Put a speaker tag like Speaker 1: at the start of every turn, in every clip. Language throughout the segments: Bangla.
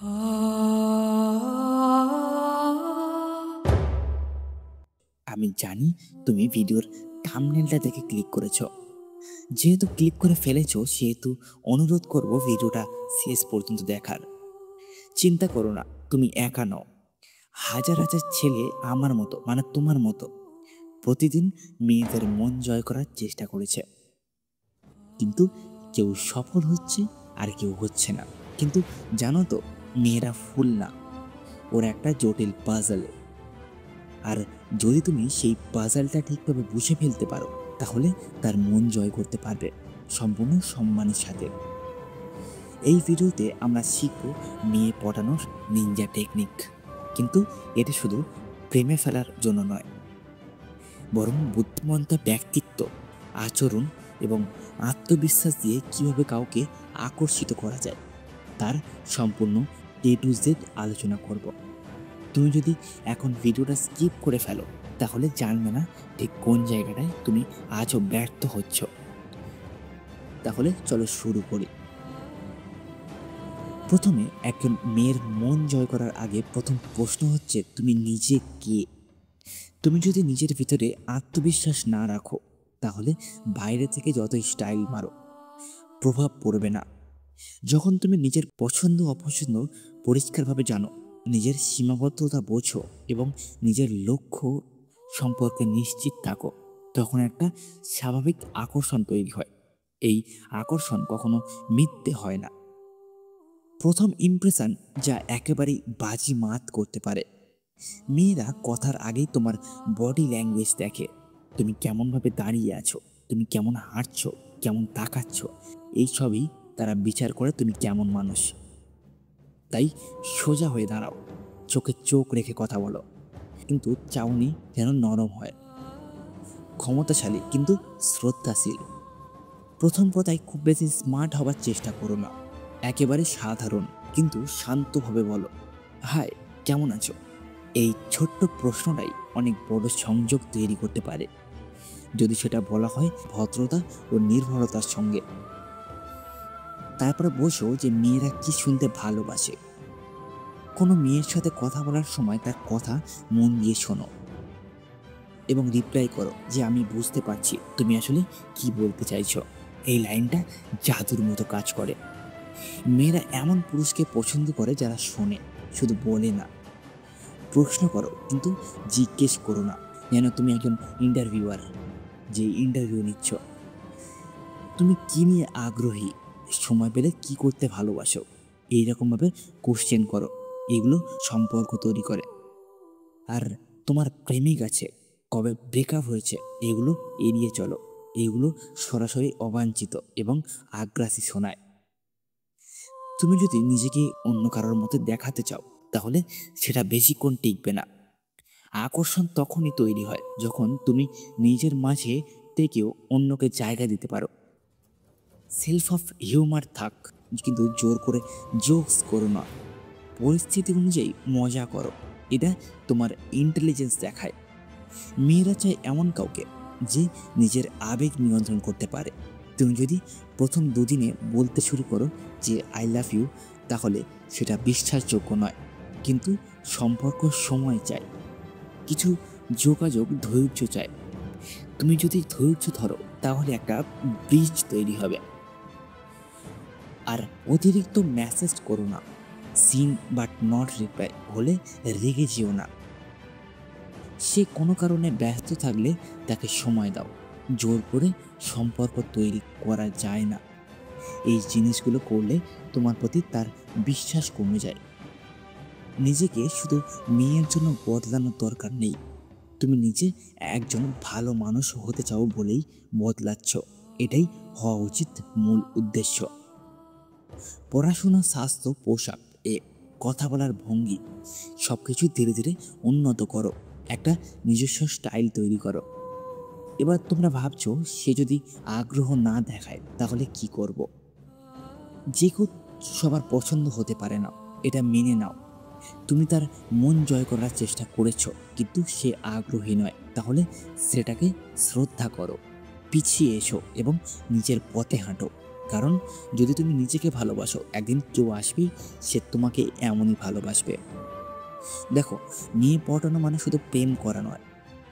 Speaker 1: আমি জানি তুমি ভিডিওর থাম্বনেলটা দেখে ক্লিক করেছো। যেহেতু ক্লিক করে ফেলেছো সেহেতু অনুরোধ করব ভিডিওটা শেষ পর্যন্ত দেখার। চিন্তা করো না, তুমি একা নও। হাজার হাজার ছেলে আমার মতো, মানে তোমার মতো, প্রতিদিন মেয়েদের মন জয় করার চেষ্টা করেছে, কিন্তু কেউ সফল হচ্ছে আর কেউ হচ্ছে না। কিন্তু জানো তো, মেয়েরা ফুল না, ওরা একটা জটিল পাজল। আর যদি তুমি সেই পাজলটা ঠিকভাবে বুঝে ফেলতে পারো তাহলে তার মন জয় করতে পারবে সম্পূর্ণ সম্মানের সাথে। এই ভিডিওতে আমরা শিখব মেয়ে পটানোর নিনজা টেকনিক, কিন্তু এটা শুধু প্রেমে ফেলার জন্য নয়, বরং বুদ্ধিমত্তা, ব্যক্তিত্ব, আচরণ এবং আত্মবিশ্বাস দিয়ে কিভাবে কাউকে আকর্ষিত করা যায় তার সম্পূর্ণ A to Z আলোচনা করব। তুমি যদি এখন ভিডিওটা স্কিপ করে ফেলো তাহলে জানবে না ঠিক কোন জায়গাটায় তুমি আজও ব্যর্থ হচ্ছ। তাহলে চলো শুরু করি। প্রথমে একজন মেয়ের মন জয় করার আগে প্রথম প্রশ্ন হচ্ছে, তুমি নিজে কে? তুমি যদি নিজের ভিতরে আত্মবিশ্বাস না রাখো তাহলে বাইরে থেকে যতই স্টাইল মারো প্রভাব পড়বে না। যখন তুমি নিজের পছন্দ অপছন্দ পরিষ্কারভাবে জানো, নিজের সীমাবদ্ধতা বোঝো এবং নিজের লক্ষ্য সম্পর্কে নিশ্চিত থাকো, তখন একটা স্বাভাবিক আকর্ষণ তৈরি হয়। এই আকর্ষণ কখনো মিথ্যে হয় না। প্রথম ইমপ্রেশন যা একেবারেই বাজিমাত করতে পারে। মেয়েরা কথার আগেই তোমার বডি ল্যাঙ্গুয়েজ দেখে। তুমি কেমনভাবে দাঁড়িয়ে আছো, তুমি কেমন হাঁটছো, কেমন তাকাচ্ছ, এই সবই তারা বিচার করে তুমি কেমন মানুষ। তাই সোজা হয়ে দাঁড়াও, চোখে চোখ রেখে কথা বলো, কিন্তু চাউনি যেন নরম হয়। ক্ষমতাশালী কিন্তু শ্রদ্ধাশীল। প্রথম কথায় খুব বেশি স্মার্ট হবার চেষ্টা করো না, একেবারে সাধারণ কিন্তু শান্তভাবে বলো, হাই, কেমন আছো? এই ছোট্ট প্রশ্নটাই অনেক বড় সংযোগ তৈরি করতে পারে, যদি সেটা বলা হয় ভদ্রতা ও নির্ভরতার সঙ্গে। তারপরে বোঝো যে মেয়েরা কি শুনতে ভালোবাসে। কোনো মেয়ের সাথে কথা বলার সময় তার কথা মন দিয়ে শোনো এবং রিপ্লাই করো যে আমি বুঝতে পারছি তুমি আসলে কি বলতে চাইছো। এই লাইনটা জাদুর মতো কাজ করে। মেয়েরা এমন পুরুষকে পছন্দ করে যারা শোনে, শুধু বলে না। প্রশ্ন করো কিন্তু জিজ্ঞেস করো না, যেন তুমি একজন ইন্টারভিউয়ার যে ইন্টারভিউ নিচ্ছ। তুমি কি নিয়ে আগ্রহী, সময় পেলে কি করতে ভালোবাসো, এইরকমভাবে কোশ্চেন করো। এগুলো সম্পর্ক তৈরি করে। আর তোমার প্রেমিক আছে, কবে ব্রেকআপ হয়েছে, এগুলো এড়িয়ে চলো। এগুলো সরাসরি অবাঞ্ছিত এবং আগ্রাসী শোনায়। তুমি যদি নিজেকে অন্য কারোর মতো দেখাতে চাও তাহলে সেটা বেশিক্ষণ টিকবে না। আকর্ষণ তখনই তৈরি হয় যখন তুমি নিজের মাঝে থেকেও অন্যকে জায়গা দিতে পারো। সেলফ অফ হিউমার থাক, কিন্তু জোর করে জোকস করো না। পরিস্থিতি অনুযায়ী মজা করো, এটা তোমার ইন্টেলিজেন্স দেখায়। মেয়েরা চায় এমন কাউকে যে নিজের আবেগ নিয়ন্ত্রণ করতে পারে। তুমি যদি প্রথম দুদিনে বলতে শুরু করো যে আই লাভ ইউ, তাহলে সেটা বিশ্বাসযোগ্য নয়। কিন্তু সম্পর্ক সময় চায়, কিছু যোগাযোগ ধৈর্য চায়। তুমি যদি ধৈর্য ধরো তাহলে একটা ব্রিজ তৈরি হবে। আর অতিরিক্ত মেসেজ করো না। সিন বাট নট রিপ্লাই হলে রেগে যেও না। সে কোনো কারণে ব্যস্ত থাকলে তাকে সময় দাও। জোর করে সম্পর্ক তৈরি করা যায় না। এই জিনিসগুলো করলে তোমার প্রতি তার বিশ্বাস কমে যায়। নিজেকে শুধু মেয়ের জন্য বদলানোর দরকার নেই। তুমি নিজে একজন ভালো মানুষ হতে চাও বলেই বদলাচ্ছ, এটাই হওয়া উচিত মূল উদ্দেশ্য। পড়াশোনা, স্বাস্থ্য, পোশাক, কথা বলার ভঙ্গি সব কিছু ধীরে ধীরে উন্নত করো। একটা নিজস্ব স্টাইল তৈরি করো। এবার তোমরা ভাবছো সে যদি আগ্রহ না দেখায় তাহলে কি করব? যে কেউ সবার পছন্দ হতে পারে না, এটা মেনে নাও। তুমি তার মন জয় করার চেষ্টা করেছো কিন্তু সে আগ্রহী নয়, তাহলে সেটাকে শ্রদ্ধা করো। পিছিয়ে এসো এবং নিজের পথে হাঁটো। কারণ যদি তুমি নিজেকে ভালোবাসো, একদিন কেউ আসবেই, সে তোমাকে এমনই ভালোবাসবে। দেখো, মেয়ে পটানো মানে শুধু প্রেম করা নয়,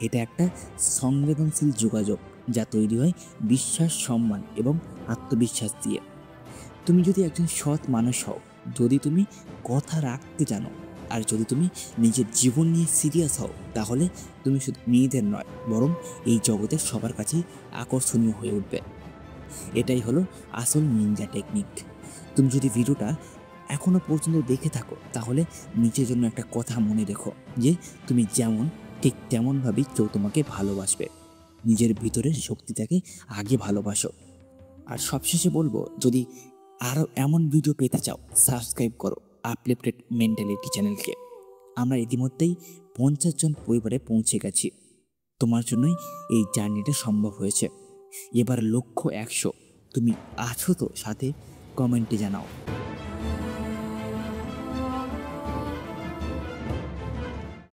Speaker 1: এটা একটা সংবেদনশীল যোগাযোগ যা তৈরি হয় বিশ্বাস, সম্মান এবং আত্মবিশ্বাস দিয়ে। তুমি যদি একজন সৎ মানুষ হও, যদি তুমি কথা রাখতে জানো, আর যদি তুমি নিজের জীবন নিয়ে সিরিয়াস হও, তাহলে তুমি শুধু মেয়েদের নয়, বরং এই জগতের সবার কাছেই আকর্ষণীয় হয়ে উঠবে। এটাই হলো আসল নিনজা টেকনিক। তুমি যদি ভিডিওটা এখনো পর্যন্ত দেখে থাকো, তাহলে নিজের জন্য একটা কথা মনে রেখো যে তুমি যেমন, ঠিক তেমনভাবেই কেউ তোমাকে ভালোবাসবে। নিজের ভিতরের শক্তিটাকে আগে ভালোবাসো। আর সবশেষে বলবো, যদি আরও এমন ভিডিও পেতে চাও, সাবস্ক্রাইব করো আপলিফটেড মেন্টালিটি চ্যানেলকে। আমরা ইতিমধ্যেই 50 জন পরিবারে পৌঁছে গেছি। তোমার জন্যই এই জার্নিটা সম্ভব হয়েছে। এবার লক্ষ্য 100। তুমি আছো তো সাথে? কমেন্টে জানাও।